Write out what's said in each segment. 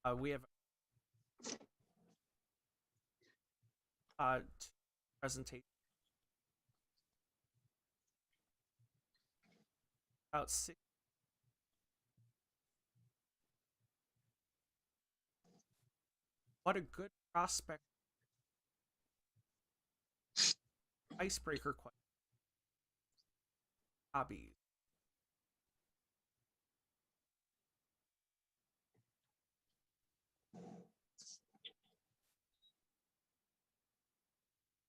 How we have presentation about six. What a good prospect icebreaker question. Hobbies.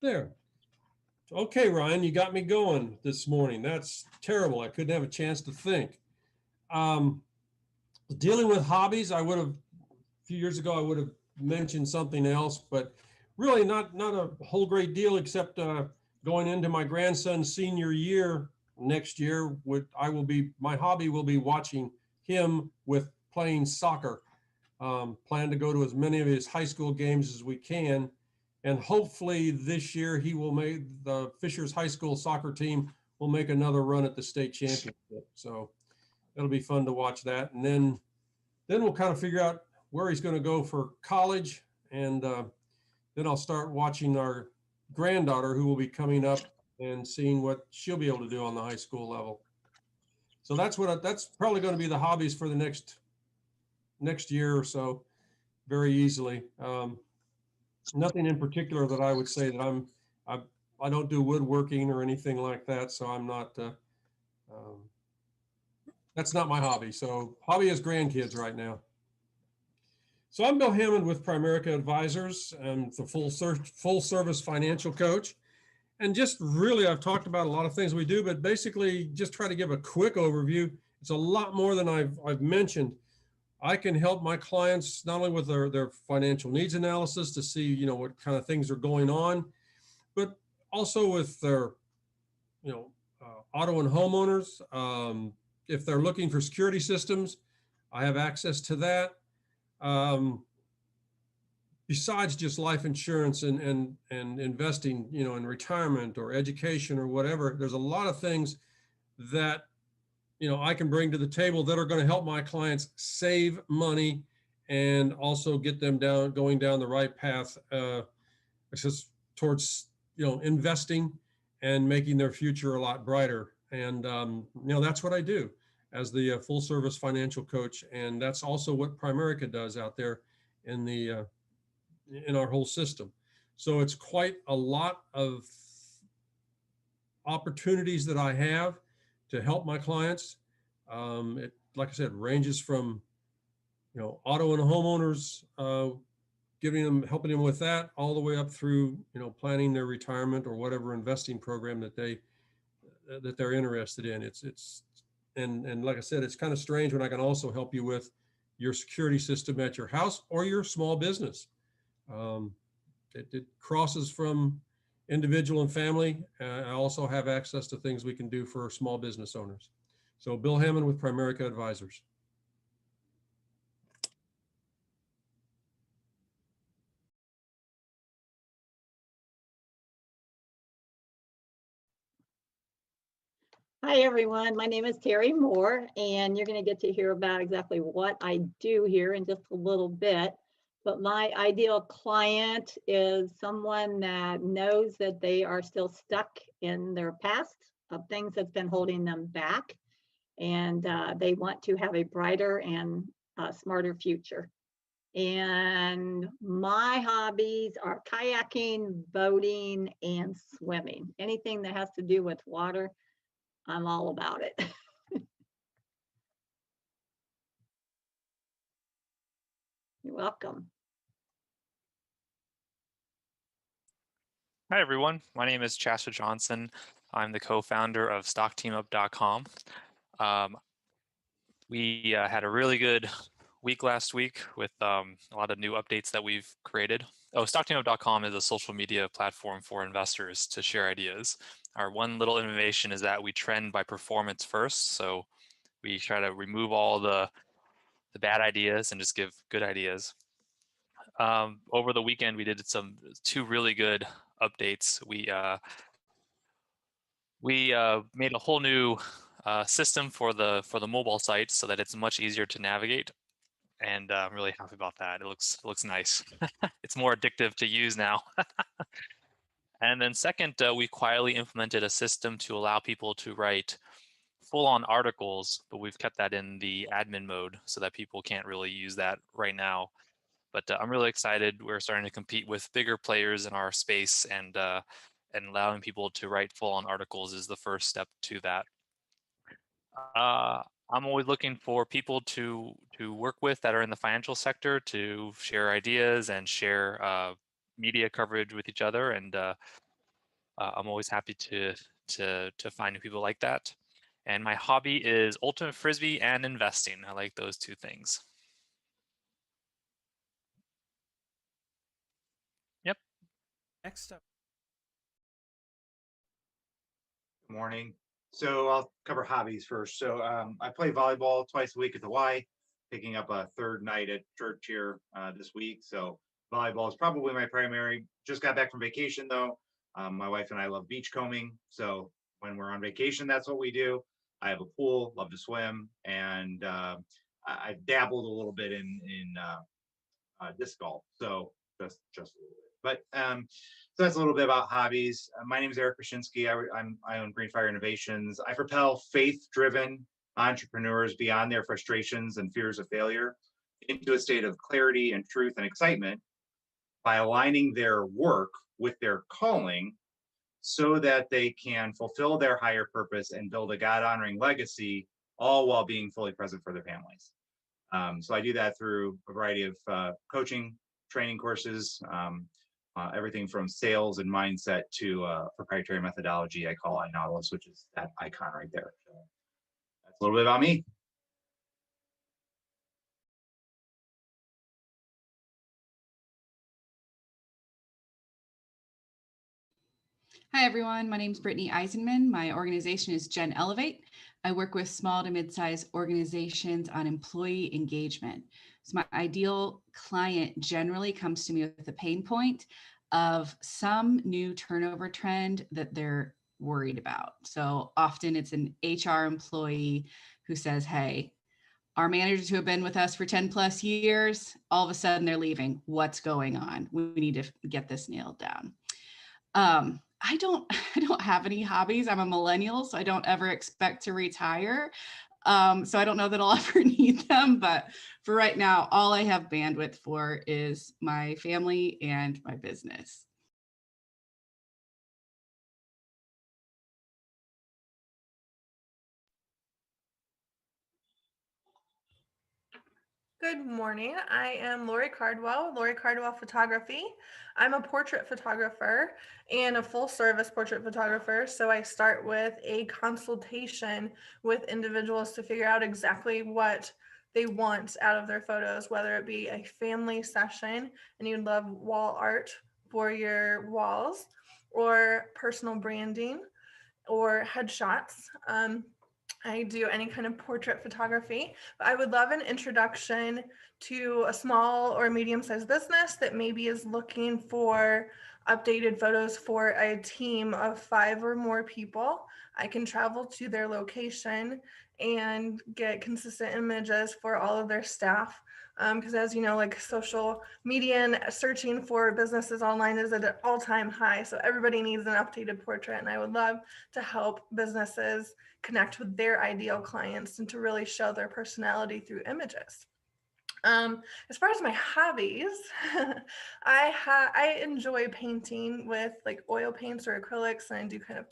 There. Okay, Ryan, you got me going this morning. That's terrible. I couldn't have a chance to think. Um, Dealing with hobbies, I would have, a few years ago, I would have mentioned something else, but really not a whole great deal except going into my grandson's senior year next year. My hobby will be watching him with playing soccer. Plan to go to as many of his high school games as we can. And hopefully this year he will make the Fishers High School soccer team will make another run at the state championship. So it'll be fun to watch that. And then we'll kind of figure out where he's going to go for college. And then I'll start watching our granddaughter, who will be coming up, and seeing what she'll be able to do on the high school level. So that's probably going to be the hobbies for the next year or so, very easily. Nothing in particular that I would say that I don't do woodworking or anything like that. So I'm not, that's not my hobby. So hobby is grandkids right now. So I'm Bill Hammond with Primerica Advisors. I'm the full service financial coach. And just really, I've talked about a lot of things we do, but basically just try to give a quick overview. It's a lot more than I've mentioned. I can help my clients not only with their financial needs analysis to see, what kind of things are going on, but also with their, auto and homeowners. If they're looking for security systems, I have access to that. Besides just life insurance and investing, in retirement or education or whatever, there's a lot of things that I can bring to the table that are going to help my clients save money and also get them going down the right path, towards, investing and making their future a lot brighter. And, that's what I do as the full service financial coach. And that's also what Primerica does out there in our whole system. So it's quite a lot of opportunities that I have to help my clients. It, like I said, ranges from, auto and homeowners, helping them with that, all the way up through, planning their retirement or whatever investing program that they're interested in. And like I said, it's kind of strange when I can also help you with your security system at your house or your small business. It crosses from individual and family. I also have access to things we can do for small business owners. So Bill Hammond with Primerica Advisors. Hi, everyone. My name is Terri Moore, and you're going to get to hear about exactly what I do here in just a little bit. But my ideal client is someone that knows that they are still stuck in their past of things that's been holding them back, and they want to have a brighter and smarter future. And my hobbies are kayaking, boating, and swimming. Anything that has to do with water, I'm all about it. You're welcome. Hi, everyone. My name is Chester Johnson. I'm the co-founder of StockTeamUp.com. We had a really good week last week with a lot of new updates that we've created. Oh, StockTeamUp.com is a social media platform for investors to share ideas. Our one little innovation is that we trend by performance first. So we try to remove all the bad ideas and just give good ideas. Over the weekend, we did two really good updates. We made a whole new system for the mobile site so that it's much easier to navigate, and I'm really happy about that. It looks nice. It's more addictive to use now. And then second, we quietly implemented a system to allow people to write full-on articles, but we've kept that in the admin mode so that people can't really use that right now. But I'm really excited. We're starting to compete with bigger players in our space, and allowing people to write full-on articles is the first step to that. I'm always looking for people to work with that are in the financial sector to share ideas and share media coverage with each other, and I'm always happy to find new people like that. And my hobby is ultimate frisbee and investing. I like those two things. Yep. Next up, Good morning. So I'll cover hobbies first. So I play volleyball twice a week at the Y, picking up a third night at church here this week. So volleyball is probably my primary. Just got back from vacation though. My wife and I love beachcombing. So when we're on vacation, that's what we do. I have a pool, love to swim, and I dabbled a little bit in disc golf. So just a little bit. But so that's a little bit about hobbies. My name is Eric Krasinski. I own Greenfire Innovations. I propel faith-driven entrepreneurs beyond their frustrations and fears of failure into a state of clarity and truth and excitement by aligning their work with their calling so that they can fulfill their higher purpose and build a God-honoring legacy, all while being fully present for their families. So I do that through a variety of coaching, training courses, everything from sales and mindset to proprietary methodology I call iNautilus, which is that icon right there. So that's a little bit about me. Hi, everyone. My name is Brittany Eisenman. My organization is Gen Elevate. I work with small to mid-sized organizations on employee engagement. So my ideal client generally comes to me with the pain point of some new turnover trend that they're worried about. So often it's an HR employee who says, hey, our managers who have been with us for 10 plus years, all of a sudden they're leaving. What's going on? We need to get this nailed down. I don't have any hobbies. I'm a millennial, so I don't ever expect to retire. So I don't know that I'll ever need them, but for right now, all I have bandwidth for is my family and my business. Good morning. I am Lori Cardwell Photography. I'm a portrait photographer and a full service portrait photographer. So I start with a consultation with individuals to figure out exactly what they want out of their photos, whether it be a family session and you'd love wall art for your walls, or personal branding, or headshots. I do any kind of portrait photography, but I would love an introduction to a small or medium-sized business that maybe is looking for updated photos for a team of 5 or more people. I can travel to their location and get consistent images for all of their staff. Because as you know, like social media and searching for businesses online is at an all-time high. So everybody needs an updated portrait, and I would love to help businesses connect with their ideal clients and to really show their personality through images. As far as my hobbies, I enjoy painting with like oil paints or acrylics, and I do kind of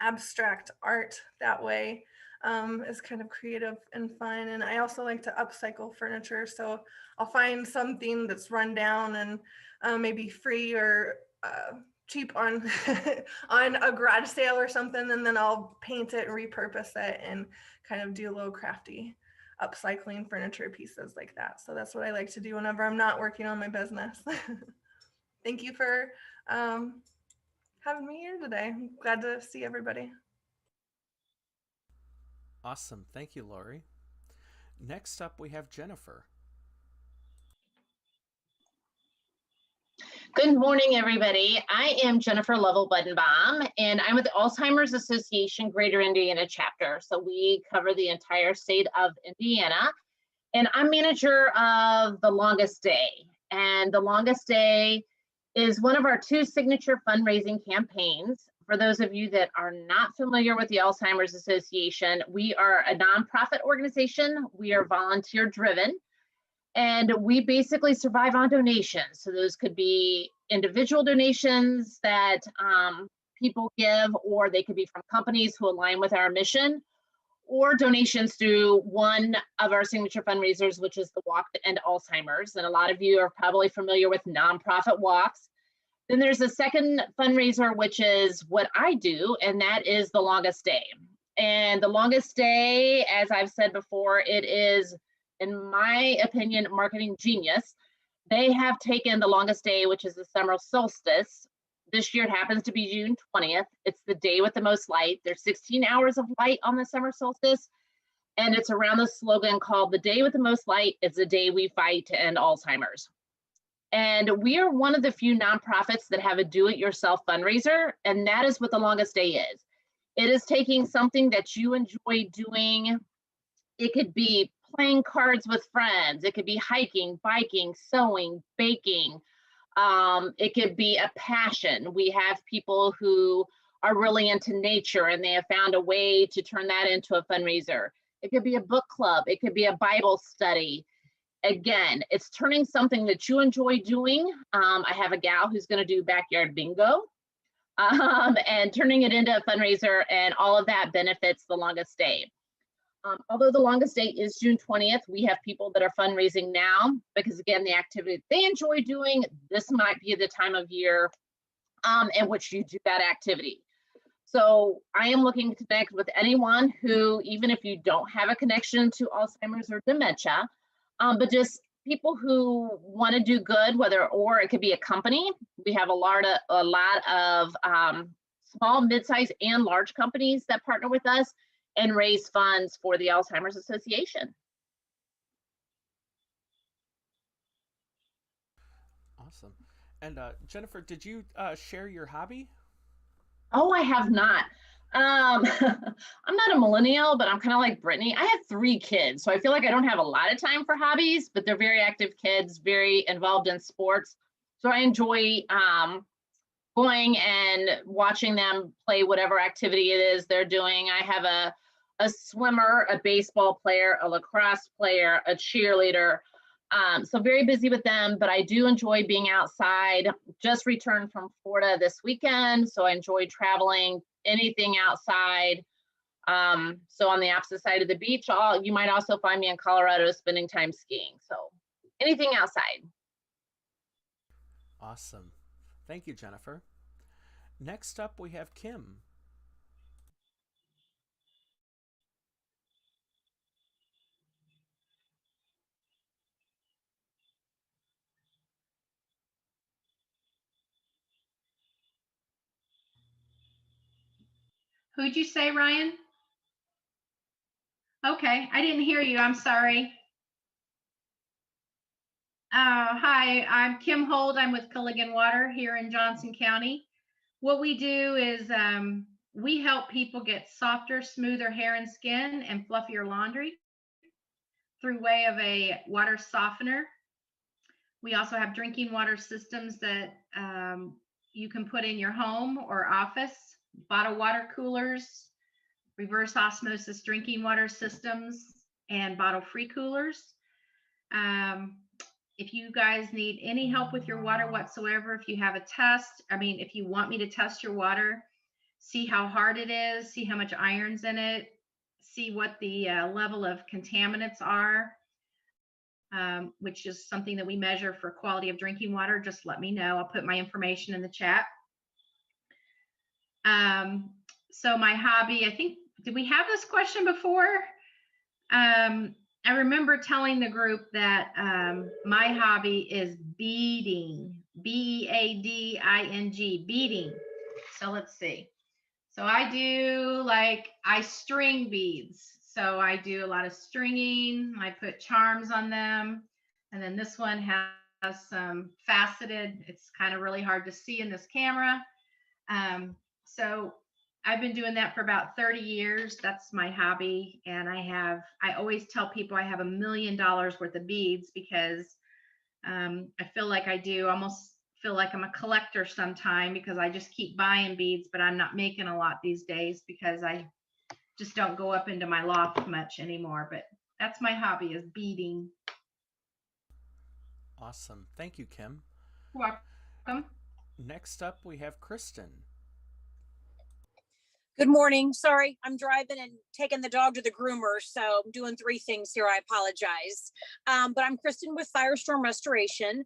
abstract art that way. Is kind of creative and fun. And I also like to upcycle furniture. So I'll find something that's run down and maybe free or cheap on on a garage sale or something, and then I'll paint it and repurpose it and kind of do a little crafty upcycling furniture pieces like that. So that's what I like to do whenever I'm not working on my business. Thank you for having me here today. I'm glad to see everybody. Awesome. Thank you, Lori. Next up, we have Jennifer. Good morning, everybody. I am Jennifer Lovell Buddenbaum, and I'm with the Alzheimer's Association Greater Indiana chapter. So we cover the entire state of Indiana, and I'm manager of The Longest Day. And The Longest Day is one of our 2 signature fundraising campaigns. For those of you that are not familiar with the Alzheimer's Association, we are a nonprofit organization. We are volunteer driven. And we basically survive on donations. So those could be individual donations that people give, or they could be from companies who align with our mission, or donations through one of our signature fundraisers, which is the Walk to End Alzheimer's. And a lot of you are probably familiar with nonprofit walks. Then there's a second fundraiser, which is what I do, and that is The Longest Day. And The Longest Day, as I've said before, it is, in my opinion, marketing genius. They have taken The Longest Day, which is the summer solstice. This year it happens to be June 20th. It's the day with the most light. There's 16 hours of light on the summer solstice, and it's around the slogan called "The Day with the Most Light is the Day We Fight to End Alzheimer's." And we are one of the few nonprofits that have a do-it-yourself fundraiser, and that is what The Longest Day is. It is taking something that you enjoy doing. It could be playing cards with friends. It could be hiking, biking, sewing, baking. It could be a passion. We have people who are really into nature and they have found a way to turn that into a fundraiser. It could be a book club. It could be a Bible study. Again, it's turning something that you enjoy doing. I have a gal who's going to do backyard bingo and turning it into a fundraiser, and all of that benefits The Longest Day. Although The Longest Day is June 20th, we have people that are fundraising now because, again, the activity they enjoy doing, this might be the time of year in which you do that activity. So I am looking to connect with anyone who, even if you don't have a connection to Alzheimer's or dementia, but just people who want to do good, or it could be a company. We have a lot of small, mid-sized, and large companies that partner with us and raise funds for the Alzheimer's Association. Awesome. And Jennifer, did you share your hobby? Oh, I have not. I'm not a millennial, but I'm kind of like Brittany. I have 3 kids, so I feel like I don't have a lot of time for hobbies, but they're very active kids, very involved in sports. So I enjoy going and watching them play whatever activity it is they're doing. I have a swimmer, a baseball player, a lacrosse player, a cheerleader. So very busy with them, but I do enjoy being outside. Just returned from Florida this weekend, so I enjoy traveling, anything outside. So on the opposite side of the beach, you might also find me in Colorado spending time skiing. So anything outside. Awesome. Thank you, Jennifer. Next up, we have Kim. Who'd you say, Ryan? Okay, I didn't hear you. I'm sorry. Hi, I'm Kim Hold. I'm with Culligan Water here in Johnson County. What we do is we help people get softer, smoother hair and skin and fluffier laundry through way of a water softener. We also have drinking water systems that you can put in your home or office, bottled water coolers, reverse osmosis drinking water systems, and bottle-free coolers. If you guys need any help with your water whatsoever, if you have a test, if you want me to test your water, see how hard it is, see how much iron's in it, see what the level of contaminants are, which is something that we measure for quality of drinking water. Just let me know. I'll put my information in the chat. So my hobby, I think, did we have this question before? I remember telling the group that my hobby is beading, B-E-A-D-I-N-G, beading. So let's see. So I string beads. So I do a lot of stringing. I put charms on them. And then this one has some faceted. It's kind of really hard to see in this camera. So I've been doing that for about 30 years. That's my hobby. And I always tell people I have $1 million worth of beads because I feel like almost feel like I'm a collector sometime because I just keep buying beads, but I'm not making a lot these days because I just don't go up into my loft much anymore. But that's my hobby, is beading. Awesome. Thank you, Kim. You're welcome. Next up, we have Kristen. Good morning. Sorry, I'm driving and taking the dog to the groomer, so I'm doing 3 things here. I apologize. But I'm Kristen with Firestorm Restoration.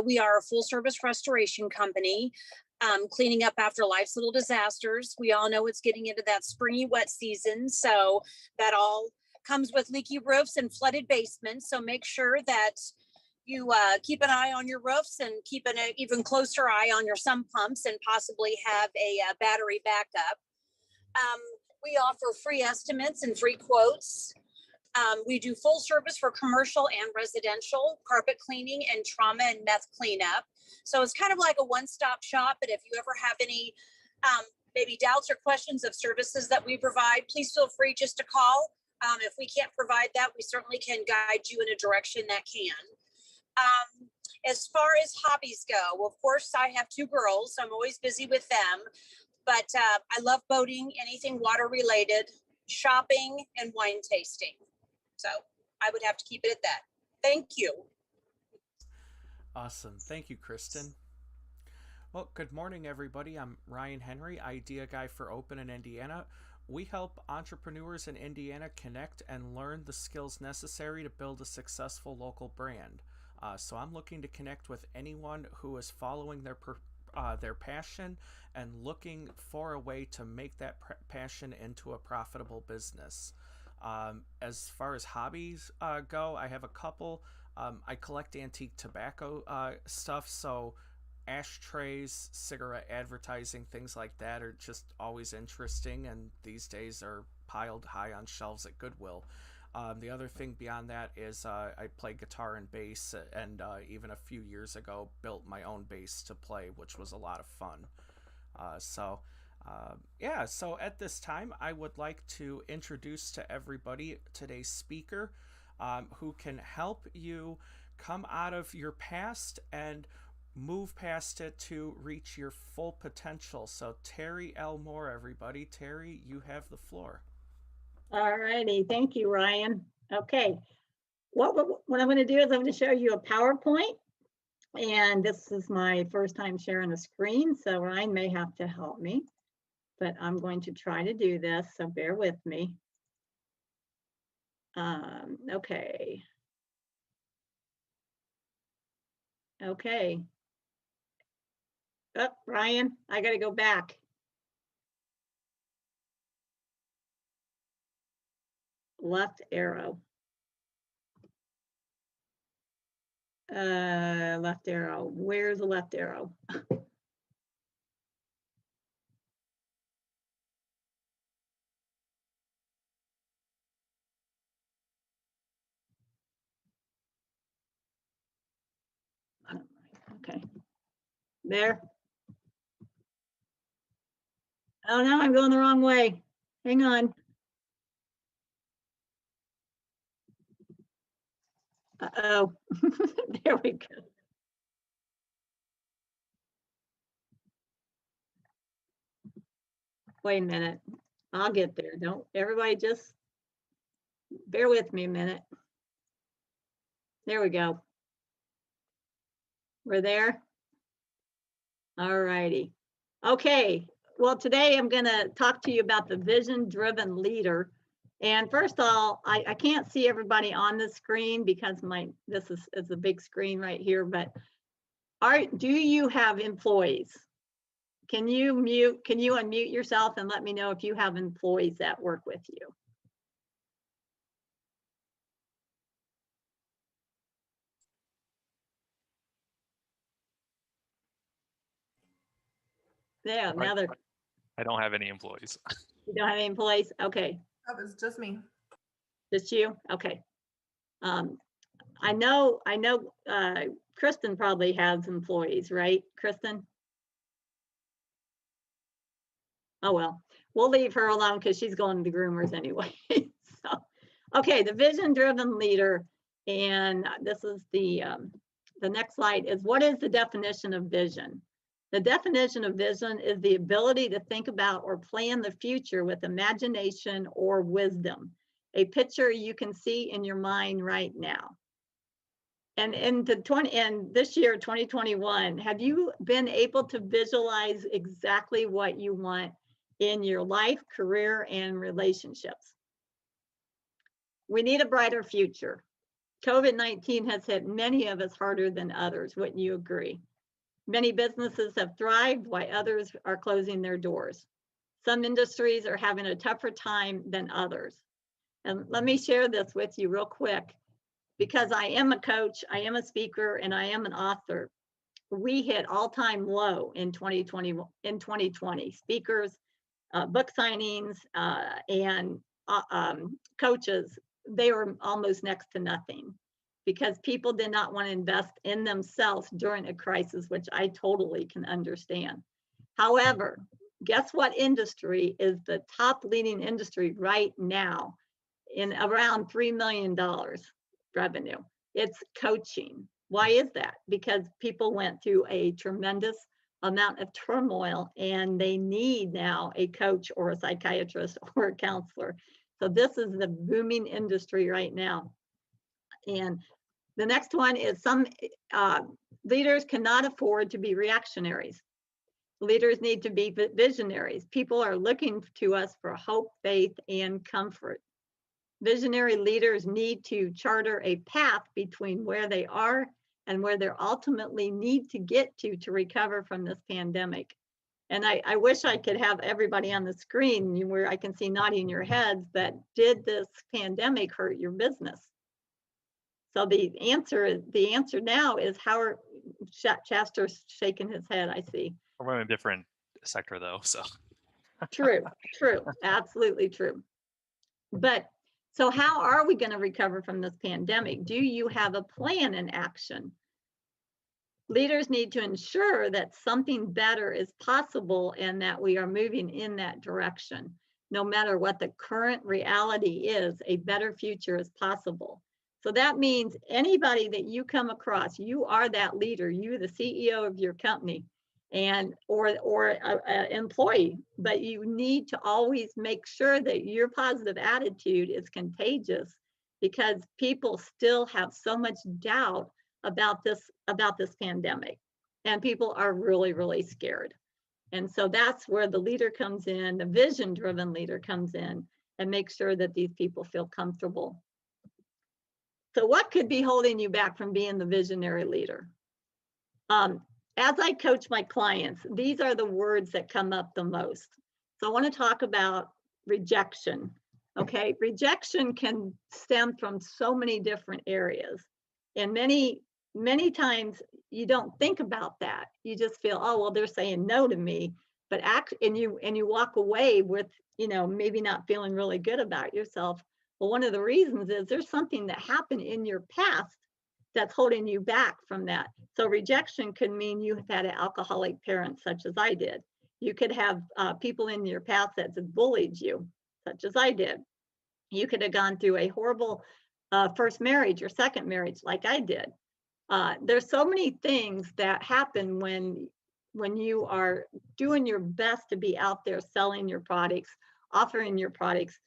We are a full-service restoration company, cleaning up after life's little disasters. We all know it's getting into that springy wet season, so that all comes with leaky roofs and flooded basements. So make sure that you keep an eye on your roofs and keep an even closer eye on your sump pumps and possibly have a battery backup. We offer free estimates and free quotes. We do full service for commercial and residential, carpet cleaning and trauma and meth cleanup. So it's kind of like a one-stop shop. But if you ever have any maybe doubts or questions of services that we provide, please feel free just to call. If we can't provide that, we certainly can guide you in a direction that can. As far as hobbies go, well, of course, I have 2 girls, so I'm always busy with them. But I love boating, anything water related, shopping, and wine tasting. So I would have to keep it at that. Thank you. Awesome. Thank you, Kristen. Well, good morning, everybody. I'm Ryan Henry, Idea Guy for Open in Indiana. We help entrepreneurs in Indiana connect and learn the skills necessary to build a successful local brand. So I'm looking to connect with anyone who is following their passion and looking for a way to make that passion into a profitable business. As far as hobbies go, I have a couple. I collect antique tobacco stuff, so ashtrays, cigarette advertising, things like that are just always interesting, and these days are piled high on shelves at Goodwill. The other thing beyond that is I play guitar and bass, and even a few years ago built my own bass to play, which was a lot of fun. So at this time I would like to introduce to everybody today's speaker, who can help you come out of your past and move past it to reach your full potential. So Terri L Moore, everybody. Terri, you have the floor. All righty. Thank you, Ryan. Okay. What I'm going to do is I'm going to show you a PowerPoint. And this is my first time sharing the screen, so Ryan may have to help me. But I'm going to try to do this, so bear with me. Okay. Okay. Oh, Ryan, I got to go back. Left arrow. Left arrow. Where's the left arrow? Okay. There. Oh no, I'm going the wrong way. Hang on. Uh-oh. There we go. Wait a minute. I'll get there. Don't everybody just bear with me a minute. There we go. We're there. All righty. Okay. Well, today I'm going to talk to you about the vision-driven leader. And first of all, I can't see everybody on the screen because this is a big screen right here, but do you have employees? Can you unmute yourself and let me know if you have employees that work with you? Yeah, Right. now I don't have any employees. you don't have any employees? Okay, That was just me. just you? Okay. I know Kristen probably has employees, right, Kristen? Oh, well, we'll leave her alone because she's going to the groomers anyway. So, okay, the vision-driven leader, and this is the next slide is, what is the definition of vision? The definition of vision is the ability to think about or plan the future with imagination or wisdom, a picture you can see in your mind right now. And in this year, 2021, have you been able to visualize exactly what you want in your life, career, and relationships? We need a brighter future. COVID-19 has hit many of us harder than others. Wouldn't you agree? Many businesses have thrived while others are closing their doors. Some industries are having a tougher time than others. And let me share this with you real quick. Because I am a coach, I am a speaker, and I am an author. We hit all-time low in 2020. Speakers, book signings, and coaches, they were almost next to nothing because people did not want to invest in themselves during a crisis, which I totally can understand. However, guess what industry is the top leading industry right now in around $3 million revenue? It's coaching. Why is that? Because people went through a tremendous amount of turmoil and they need now a coach or a psychiatrist or a counselor. So this is the booming industry right now. And the next one is some leaders cannot afford to be reactionaries. Leaders need to be visionaries. People are looking to us for hope, faith, and comfort. Visionary leaders need to charter a path between where they are and where they ultimately need to get to recover from this pandemic. And I wish I could have everybody on the screen where I can see nodding your heads, but did this pandemic hurt your business? So the answer now is Howard Chaster's shaking his head, I see. We're in a different sector though, so. True, absolutely true. But so how are we going to recover from this pandemic? Do you have a plan in action? Leaders need to ensure that something better is possible and that we are moving in that direction. No matter what the current reality is, a better future is possible. So that means anybody that you come across, you are that leader, you're the CEO of your company and or an employee, but you need to always make sure that your positive attitude is contagious because people still have so much doubt about this pandemic, and people are really scared. And so that's where the leader comes in, the vision-driven leader comes in and makes sure that these people feel comfortable. So what could be holding you back from being the visionary leader? As I coach my clients, these are the words that come up the most. So I want to talk about rejection. Okay, rejection can stem from so many different areas. And many times you don't think about that. You just feel, oh, well, they're saying no to me. But and you walk away with, maybe not feeling really good about yourself. Well, one of the reasons is there's something that happened in your past that's holding you back from that. So rejection could mean you have had an alcoholic parent, such as I did. You could have people in your past that bullied you, such as I did. You could have gone through a horrible first marriage or second marriage, like I did. There's so many things that happen when you are doing your best to be out there selling your products, offering your products.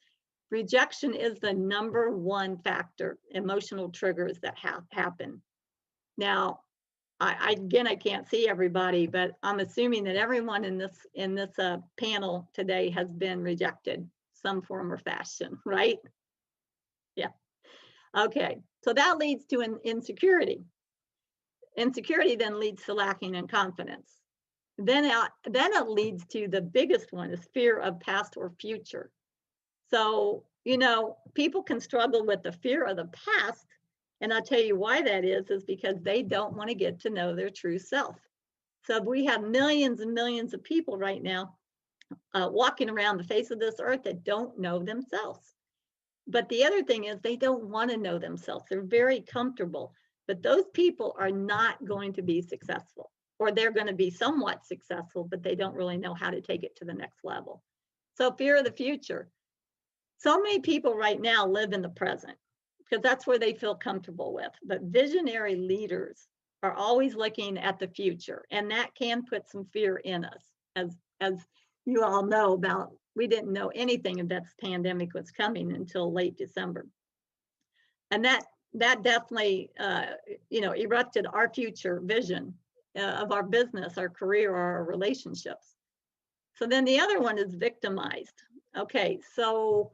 Rejection is the number one factor, emotional triggers that happen. Now, Again, I can't see everybody, but I'm assuming that everyone in this panel today has been rejected some form or fashion, right? Yeah. Okay. So that leads to an insecurity. Insecurity then leads to lacking in confidence. Then it leads to the biggest one is fear of past or future. So, people can struggle with the fear of the past. And I'll tell you why that is because they don't want to get to know their true self. So we have millions and millions of people right now walking around the face of this earth that don't know themselves. But the other thing is they don't want to know themselves. They're very comfortable. But those people are not going to be successful, or they're going to be somewhat successful, but they don't really know how to take it to the next level. So fear of the future. So many people right now live in the present because that's where they feel comfortable with. But visionary leaders are always looking at the future, and that can put some fear in us. As you all know about, we didn't know anything of this pandemic was coming until late December. And that definitely, erupted our future vision of our business, our career, our relationships. So then the other one is victimized. Okay, so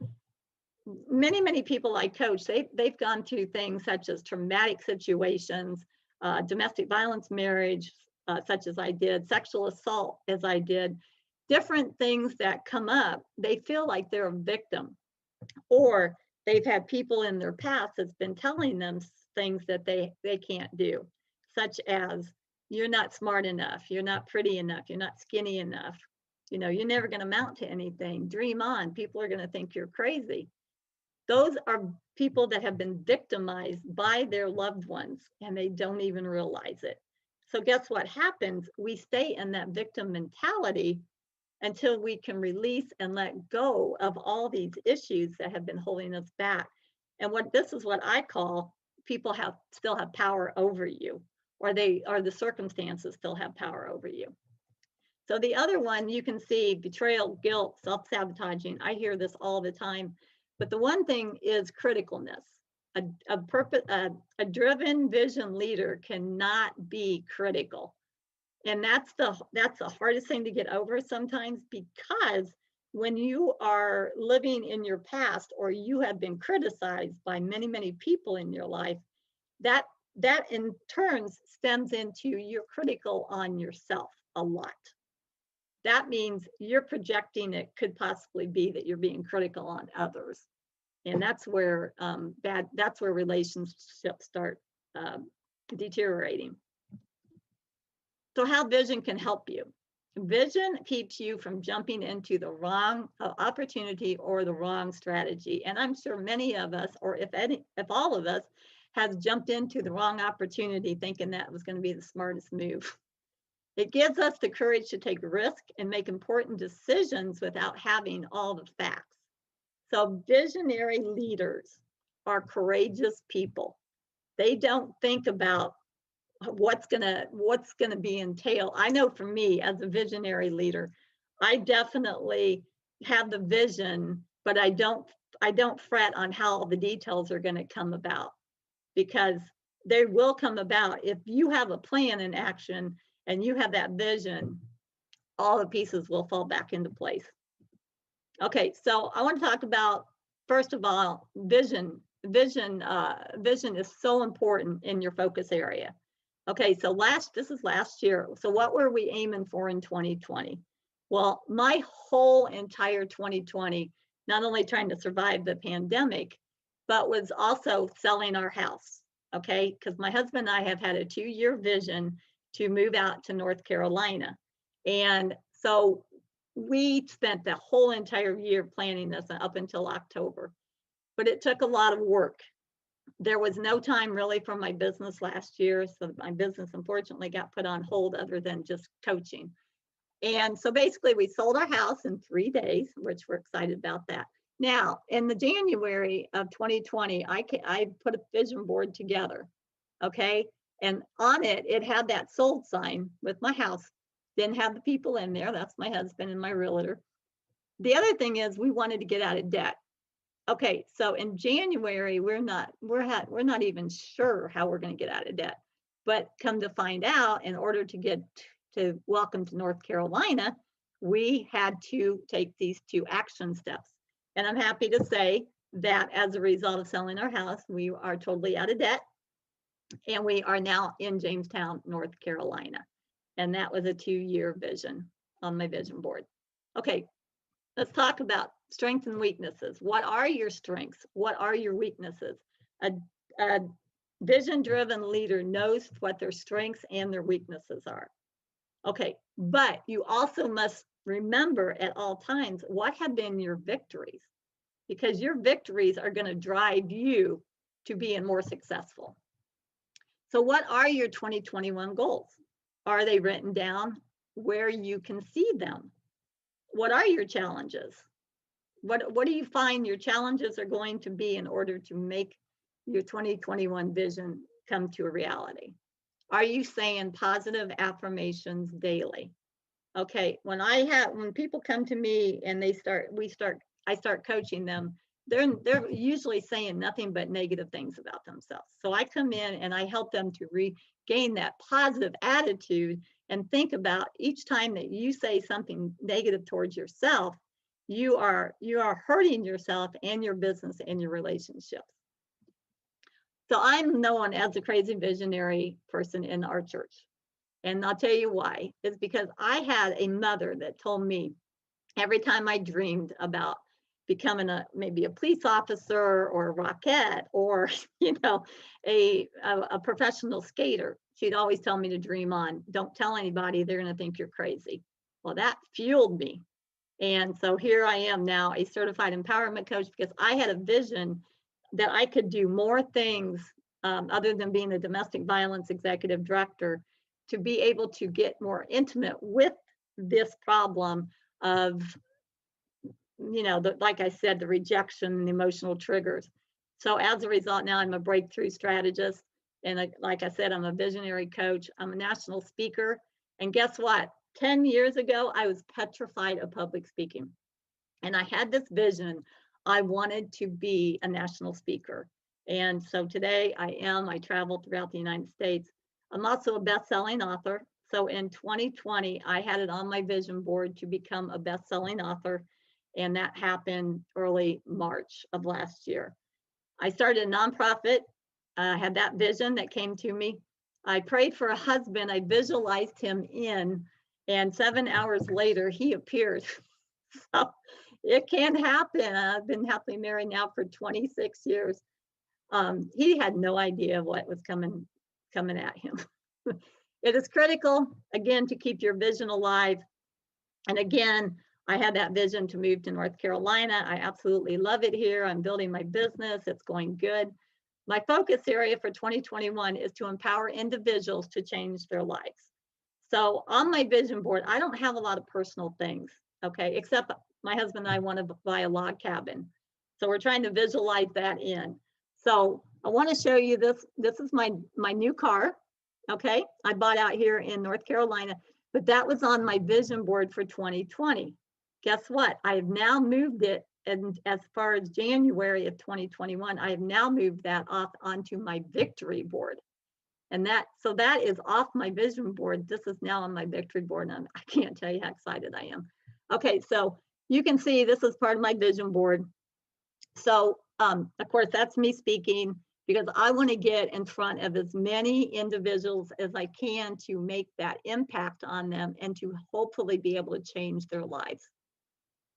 many people I coach, they've gone through things such as traumatic situations, domestic violence, marriage, such as I did, sexual assault as I did, different things that come up. They feel like they're a victim, or they've had people in their past that's been telling them things that they can't do, such as you're not smart enough, you're not pretty enough, you're not skinny enough, you're never going to amount to anything, dream on, people are going to think you're crazy. Those are people that have been victimized by their loved ones and they don't even realize it. So guess what happens? We stay in that victim mentality until we can release and let go of all these issues that have been holding us back. And this is what I call people still have power over you, or the circumstances still have power over you. So the other one you can see, betrayal, guilt, self-sabotaging. I hear this all the time. But the one thing is criticalness. A driven vision leader cannot be critical. And that's the hardest thing to get over sometimes, because when you are living in your past, or you have been criticized by many people in your life, that in turn stems into you're critical on yourself a lot. That means you're projecting it could possibly be that you're being critical on others. And that's where relationships start deteriorating. So how vision can help you. Vision keeps you from jumping into the wrong opportunity or the wrong strategy. And I'm sure many of us, or if all of us, has jumped into the wrong opportunity thinking that was going to be the smartest move. It gives us the courage to take risk and make important decisions without having all the facts. So visionary leaders are courageous people. They don't think about what's gonna be entailed. I know for me as a visionary leader, I definitely have the vision, but I don't fret on how the details are going to come about, because they will come about if you have a plan in action and you have that vision. All the pieces will fall back into place. Okay, so I want to talk about, first of all, vision. Vision is so important in your focus area. Okay, so this is last year. So what were we aiming for in 2020? Well, my whole entire 2020, not only trying to survive the pandemic, but was also selling our house. Okay, because my husband and I have had a 2-year vision to move out to North Carolina. And so we spent the whole entire year planning this up until October, but it took a lot of work. There was no time really for my business last year. So my business unfortunately got put on hold, other than just coaching. And so basically we sold our house in 3 days, which we're excited about that. Now, in the January of 2020, I put a vision board together. Okay. And on it, it had that sold sign with my house. Didn't have the people in there. That's my husband and my realtor. The other thing is we wanted to get out of debt. Okay, so in January, we're not even sure how we're going to get out of debt. But come to find out, in order to get to welcome to North Carolina, we had to take these 2 action steps. And I'm happy to say that as a result of selling our house, we are totally out of debt. And we are now in Jamestown, North Carolina. And that was a 2-year vision on my vision board. Okay, let's talk about strengths and weaknesses. What are your strengths? What are your weaknesses? A vision-driven leader knows what their strengths and their weaknesses are. Okay, but you also must remember at all times what have been your victories, because your victories are going to drive you to being more successful. So what are your 2021 goals? Are they written down where you can see them? What are your challenges? What do you find your challenges are going to be in order to make your 2021 vision come to a reality? Are you saying positive affirmations daily? Okay, when people come to me and I start coaching them, they're usually saying nothing but negative things about themselves. So I come in and I help them to regain that positive attitude and think about each time that you say something negative towards yourself, you are hurting yourself and your business and your relationships. So I'm known as a crazy visionary person in our church. And I'll tell you why. It's because I had a mother that told me every time I dreamed about becoming maybe a police officer or a rockette or a professional skater, she'd always tell me to dream on. Don't tell anybody, they're going to think you're crazy. Well, that fueled me. And so here I am now, a certified empowerment coach, because I had a vision that I could do more things other than being a domestic violence executive director, to be able to get more intimate with this problem of, like I said, the rejection and the emotional triggers. So as a result, now I'm a breakthrough strategist. And like I said, I'm a visionary coach. I'm a national speaker. And guess what? 10 years ago, I was petrified of public speaking. And I had this vision. I wanted to be a national speaker. And so today I travel throughout the United States. I'm also a best-selling author. So in 2020, I had it on my vision board to become a best-selling author. And that happened early March of last year. I started a nonprofit, had that vision that came to me. I prayed for a husband. I visualized him in, and 7 hours later, he appeared. So it can happen. I've been happily married now for 26 years. He had no idea what was coming at him. It is critical, again, to keep your vision alive. And again, I had that vision to move to North Carolina. I absolutely love it here. I'm building my business. It's going good. My focus area for 2021 is to empower individuals to change their lives. So on my vision board, I don't have a lot of personal things, okay, except my husband and I want to buy a log cabin. So we're trying to visualize that in. So I want to show you this. This is my new car, okay? I bought out here in North Carolina, but that was on my vision board for 2020. Guess what? I have now moved it, and as far as January of 2021, I have now moved that off onto my victory board. And that is off my vision board. This is now on my victory board, and I can't tell you how excited I am. Okay, so you can see this is part of my vision board. So of course, that's me speaking, because I want to get in front of as many individuals as I can to make that impact on them and to hopefully be able to change their lives.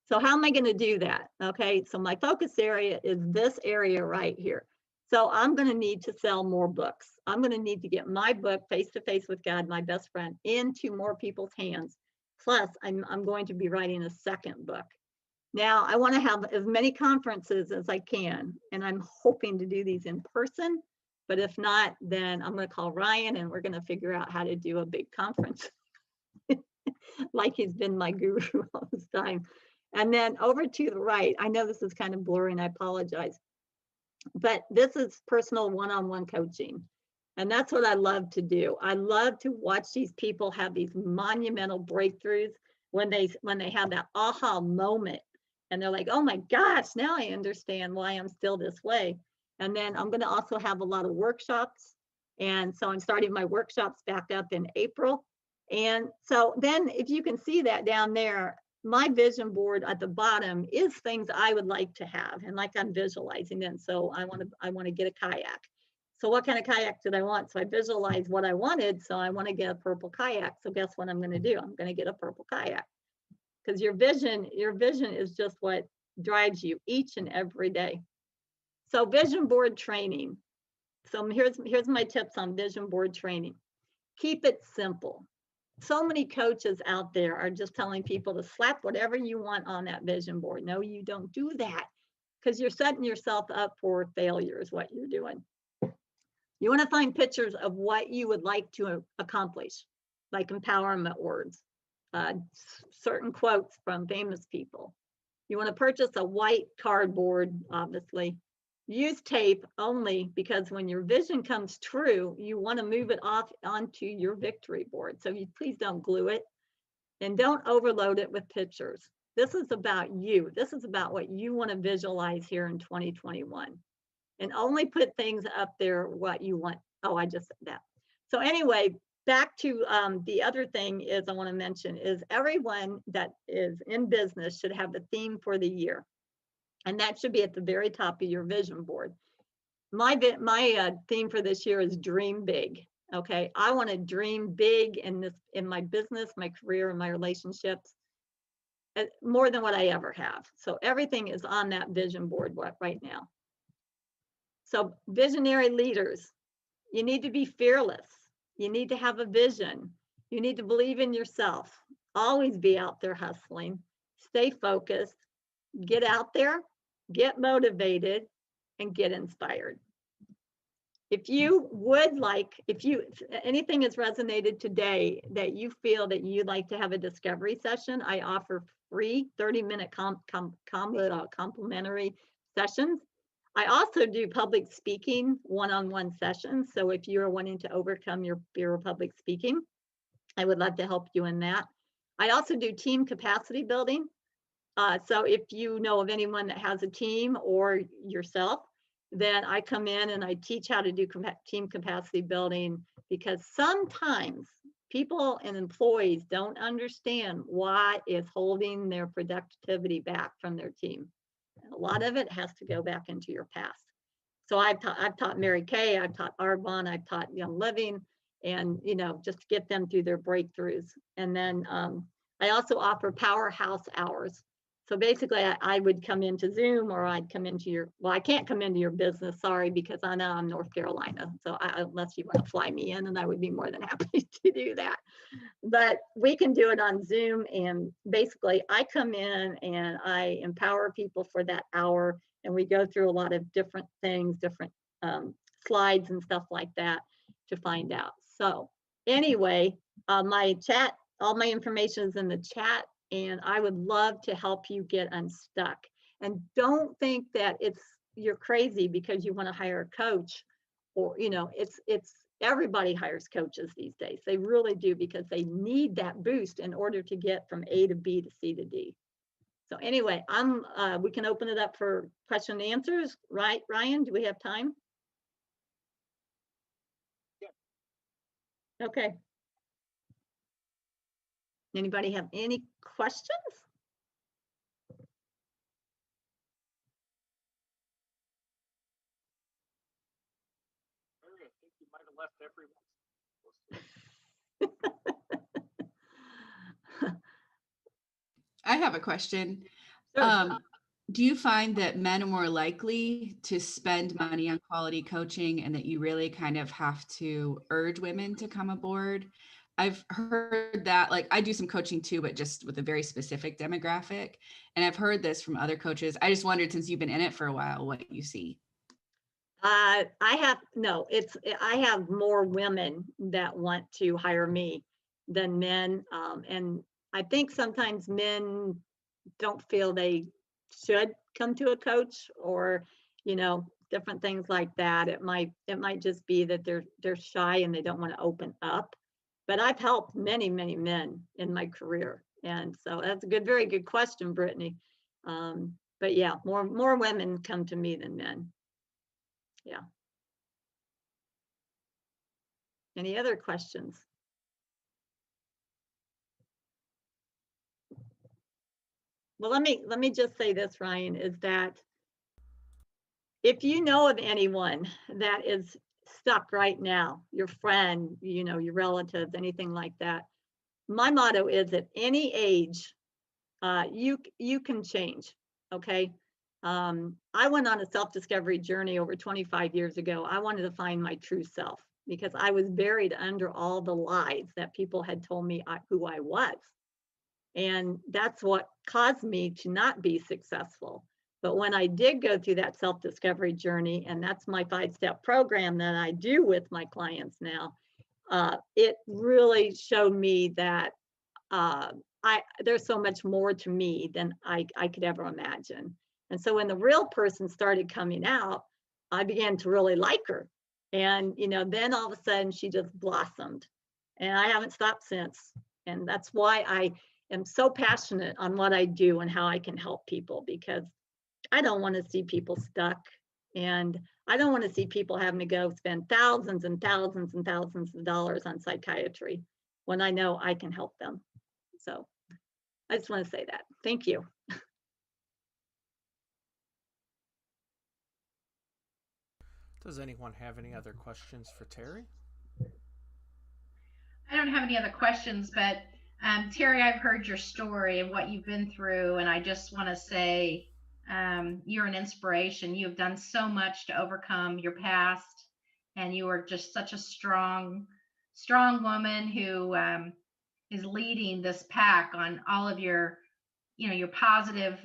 So how am I going to do that? Okay, so my focus area is this area right here. So I'm going to need to sell more books. I'm going to need to get my book, Face to Face with God, My Best Friend, into more people's hands. Plus, I'm going to be writing a second book. Now, I want to have as many conferences as I can, and I'm hoping to do these in person. But if not, then I'm going to call Ryan and we're going to figure out how to do a big conference like he's been my guru all this time. And then over to the right, I know this is kind of blurry and I apologize, but this is personal one-on-one coaching. And that's what I love to do. I love to watch these people have these monumental breakthroughs when they have that aha moment. And they're like, oh my gosh, now I understand why I'm still this way. And then I'm going to also have a lot of workshops And so I'm starting my workshops back up in April. And so then if you can see that down there, my vision board at the bottom is things I would like to have. And like I'm visualizing it. So I want to get a kayak. So what kind of kayak did I want? So I visualized what I wanted. So I want to get a purple kayak. So guess what I'm going to do? I'm going to get a purple kayak. Because your vision is just what drives you each and every day. So vision board training. So here's my tips on vision board training. Keep it simple. So many coaches out there are just telling people to slap whatever you want on that vision board. No, you don't do that, because you're setting yourself up for failure is what you're doing. You want to find pictures of what you would like to accomplish, like empowerment words, certain quotes from famous people. You want to purchase a white cardboard, obviously. Use tape only because when your vision comes true, you want to move it off onto your victory board. So please don't glue it, and don't overload it with pictures. This is about you. This is about what you want to visualize here in 2021. And only put things up there what you want. Oh, I just said that. So anyway, back to the other thing is I want to mention is everyone that is in business should have a theme for the year. And that should be at the very top of your vision board. My theme for this year is dream big. Okay, I want to dream big in my business, my career, and my relationships, more than what I ever have. So everything is on that vision board right now. So visionary leaders, you need to be fearless. You need to have a vision. You need to believe in yourself. Always be out there hustling. Stay focused. Get out there, get motivated, and get inspired. If anything has resonated today that you feel that you'd like to have a discovery session, I offer free 30-minute complimentary sessions. I also do public speaking one-on-one sessions. So if you're wanting to overcome your fear of public speaking, I would love to help you in that. I also do team capacity building. So if you know of anyone that has a team or yourself, then I come in and I teach how to do team capacity building, because sometimes people and employees don't understand what is holding their productivity back from their team. And a lot of it has to go back into your past. So I've taught Mary Kay, I've taught Arbonne, I've taught Young Living, and just to get them through their breakthroughs. And then I also offer powerhouse hours. So basically I would come into Zoom, or I'd come into I can't come into your business, sorry, because I know I'm North Carolina. So unless you want to fly me in, and I would be more than happy to do that. But we can do it on Zoom. And basically I come in and I empower people for that hour. And we go through a lot of different things, different slides and stuff like that to find out. So anyway, my chat, all my information is in the chat, and I would love to help you get unstuck. And don't think that you're crazy because you want to hire a coach, or it's everybody hires coaches these days. They really do, because they need that boost in order to get from A to B to C to D. So anyway, we can open it up for question and answers, right, Ryan? Do we have time? Yeah. Okay. Anybody have any questions? I think you might have left everyone. I have a question. Sure. Do you find that men are more likely to spend money on quality coaching, and that you really kind of have to urge women to come aboard? I've heard that, like, I do some coaching too, but just with a very specific demographic. And I've heard this from other coaches. I just wondered, since you've been in it for a while, what you see. I have more women that want to hire me than men. And I think sometimes men don't feel they should come to a coach, or, different things like that. It might just be that they're shy and they don't want to open up. But I've helped many, many men in my career. And so that's a very good question, Brittany. But yeah, more women come to me than men. Yeah. Any other questions? Well, let me just say this, Ryan, is that if you know of anyone that is stuck right now, your friend, you know, your relatives, anything like that, my motto is at any age, you can change. Okay. I went on a self-discovery journey over 25 years ago. I wanted to find my true self because I was buried under all the lies that people had told me who I was. And that's what caused me to not be successful. But when I did go through that self-discovery journey, and that's my 5-step program that I do with my clients now, it really showed me that there's so much more to me than I could ever imagine. And so when the real person started coming out, I began to really like her. And, you know, then all of a sudden she just blossomed. And I haven't stopped since. And that's why I am so passionate on what I do and how I can help people, because I don't want to see people stuck. And I don't want to see people having to go spend thousands and thousands and thousands of dollars on psychiatry when I know I can help them. So I just want to say that. Thank you. Does anyone have any other questions for Terri? I don't have any other questions, but Terri, I've heard your story and what you've been through, and I just want to say you're an inspiration. You have done so much to overcome your past, and you are just such a strong woman who is leading this pack on all of your, you know, your positive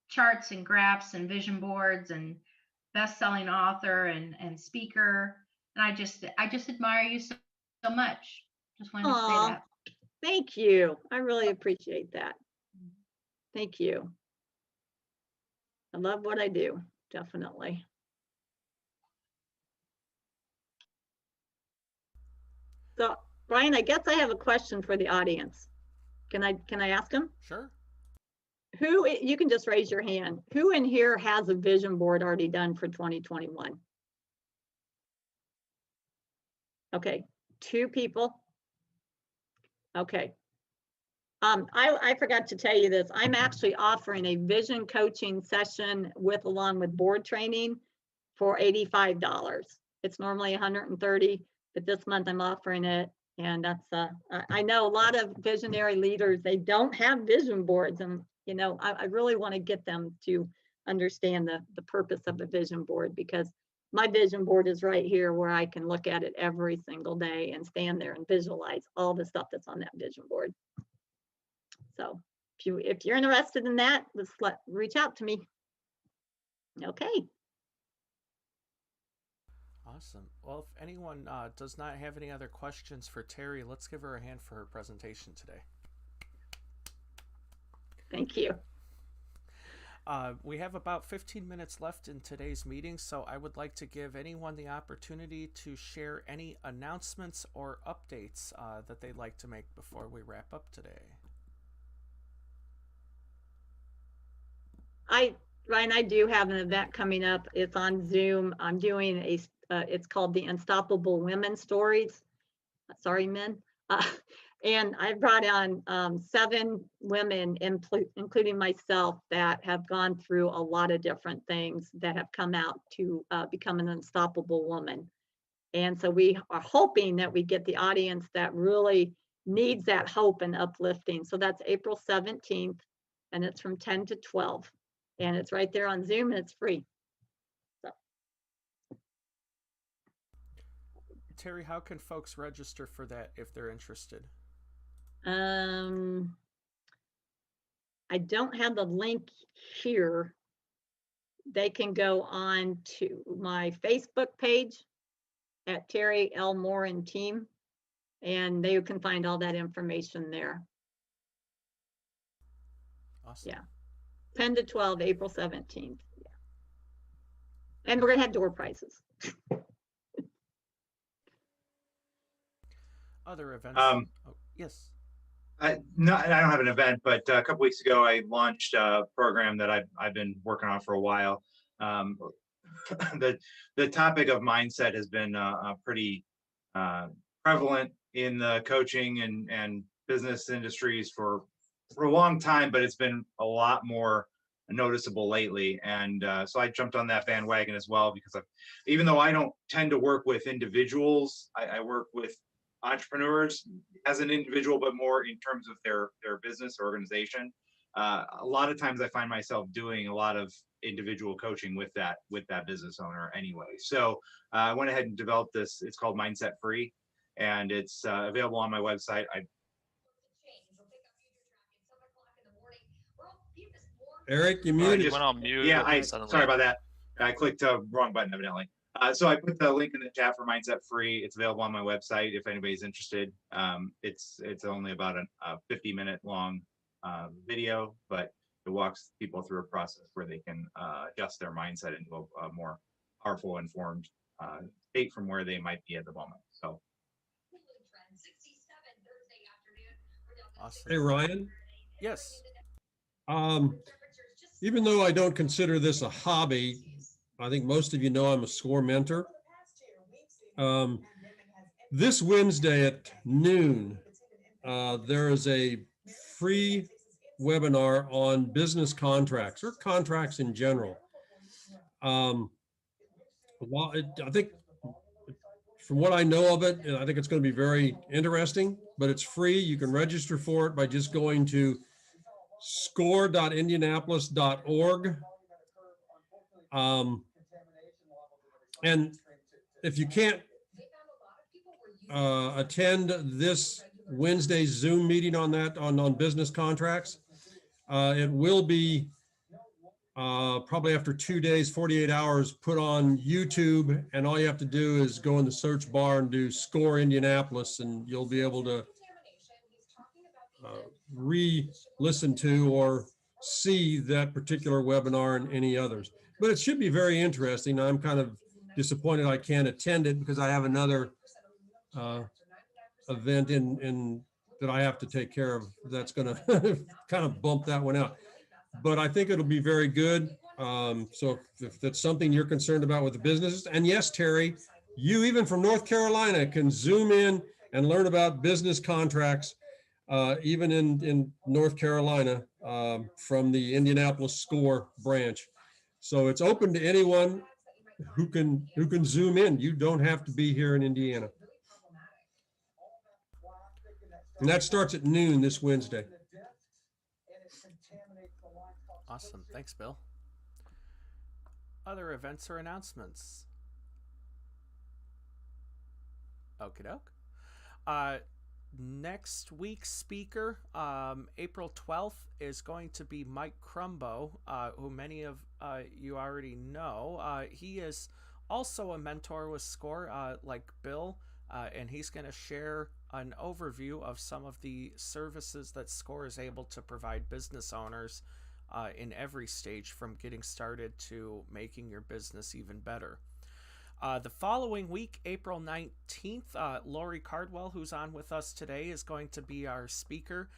charts and graphs and vision boards and best-selling author and speaker. And I just admire you so much. Just wanted to say Aw, that. thank you. I really appreciate that. Thank you. I love what I do, definitely. So, Brian, I guess I have a question for the audience. Can I ask them? Sure. You can just raise your hand. Who in here has a vision board already done for 2021? Okay, 2 people. Okay. I forgot to tell you this. I'm actually offering a vision coaching session along with board training for $85. It's normally $130, but this month I'm offering it. And that's, I know a lot of visionary leaders, they don't have vision boards. And, you know, I really want to get them to understand the purpose of a vision board, because my vision board is right here where I can look at it every single day and stand there and visualize all the stuff that's on that vision board. So if you're interested in that, reach out to me. Okay. Awesome. Well, if anyone does not have any other questions for Terri, let's give her a hand for her presentation today. Thank you. We have about 15 minutes left in today's meeting, so I would like to give anyone the opportunity to share any announcements or updates that they'd like to make before we wrap up today. Ryan, I do have an event coming up. It's on Zoom. I'm doing it's called the Unstoppable Women Stories. Sorry, men. And I brought on 7 women, including myself, that have gone through a lot of different things that have come out to become an unstoppable woman. And so we are hoping that we get the audience that really needs that hope and uplifting. So that's April 17th, and it's from 10 to 12. And it's right there on Zoom, and it's free. So. Terri, how can folks register for that if they're interested? I don't have the link here. They can go on to my Facebook page at Terri L Moore and team, and they can find all that information there. Awesome. Yeah. 10 to 12, April 17th. Yeah. And we're going to have door prizes. Other events? Yes. No, I don't have an event, but a couple weeks ago, I launched a program that I've been working on for a while. the topic of mindset has been pretty prevalent in the coaching and business industries for a long time, but it's been a lot more noticeable lately. And so I jumped on that bandwagon as well, because even though I don't tend to work with individuals, I work with entrepreneurs as an individual, but more in terms of their business organization. A lot of times I find myself doing a lot of individual coaching with that business owner anyway. So I went ahead and developed this. It's called Mindset Free, and it's available on my website. Eric, you I muted. just Went on mute. yeah, suddenly. sorry about that. I clicked wrong button evidently. So I put the link in the chat for Mindset Free. It's available on my website if anybody's interested. It's only about a 50-minute long video, but it walks people through a process where they can adjust their mindset into a more powerful, informed state from where they might be at the moment. So, Awesome. Hey, Ryan. Yes. Even though I don't consider this a hobby, I think most of you know I'm a SCORE mentor. This Wednesday at noon, there is a free webinar on business contracts or contracts in general. I think from what I know of it, I think it's going to be very interesting, but it's free. You can register for it by just going to score.indianapolis.org. And if you can't attend this Wednesday's Zoom meeting on that, on business contracts, it will be probably after 2 days, 48 hours, put on YouTube, and all you have to do is go in the search bar and do SCORE Indianapolis, and you'll be able to re-listen to or see that particular webinar and any others. But it should be very interesting. I'm kind of disappointed I can't attend it because I have another event in that I have to take care of that's going to kind of bump that one out. But I think it'll be very good. So if that's something you're concerned about with the businesses, and yes, Terry, you even from North Carolina can Zoom in and learn about business contracts, even in North Carolina, from the Indianapolis SCORE branch. So it's open to anyone who can Zoom in. You don't have to be here in Indiana. And that starts at noon this Wednesday. Awesome. Thanks, Bill. Other events or announcements? Okie doke. Next week's speaker, April 12th, is going to be Mike Crumbo, who many of you already know. He is also a mentor with SCORE, like Bill, and he's going to share an overview of some of the services that SCORE is able to provide business owners in every stage, from getting started to making your business even better. The following week, April 19th, Lori Cardwell, who's on with us today, is going to be our speaker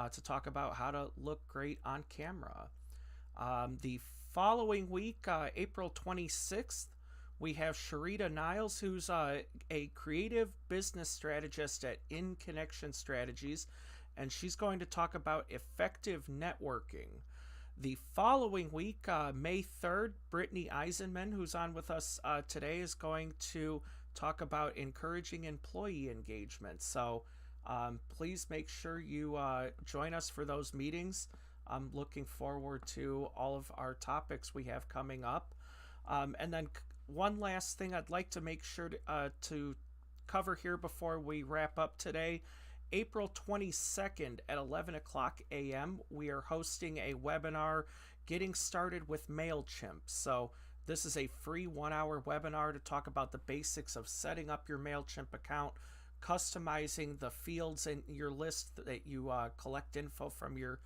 to talk about how to look great on camera. The following week, April 26th, we have Sharita Niles, who's a creative business strategist at In Connection Strategies, and she's going to talk about effective networking. The following week, May 3rd, Brittany Eisenman, who's on with us today, is going to talk about encouraging employee engagement. So please make sure you join us for those meetings. I'm looking forward to all of our topics we have coming up. And then one last thing I'd like to make sure to cover here before we wrap up today. April 22nd at 11 o'clock a.m., we are hosting a webinar, Getting Started with MailChimp. So this is a free 1-hour webinar to talk about the basics of setting up your MailChimp account, customizing the fields in your list that you collect info from your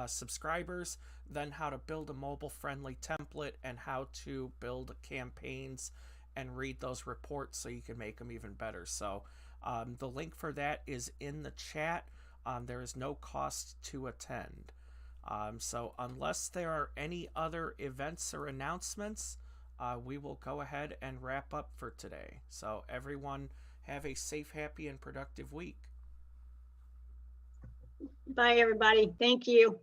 subscribers, then how to build a mobile-friendly template, and how to build campaigns and read those reports so you can make them even better. So the link for that is in the chat. There is no cost to attend. So unless there are any other events or announcements, we will go ahead and wrap up for today. So everyone have a safe, happy, and productive week. Bye, everybody. Thank you.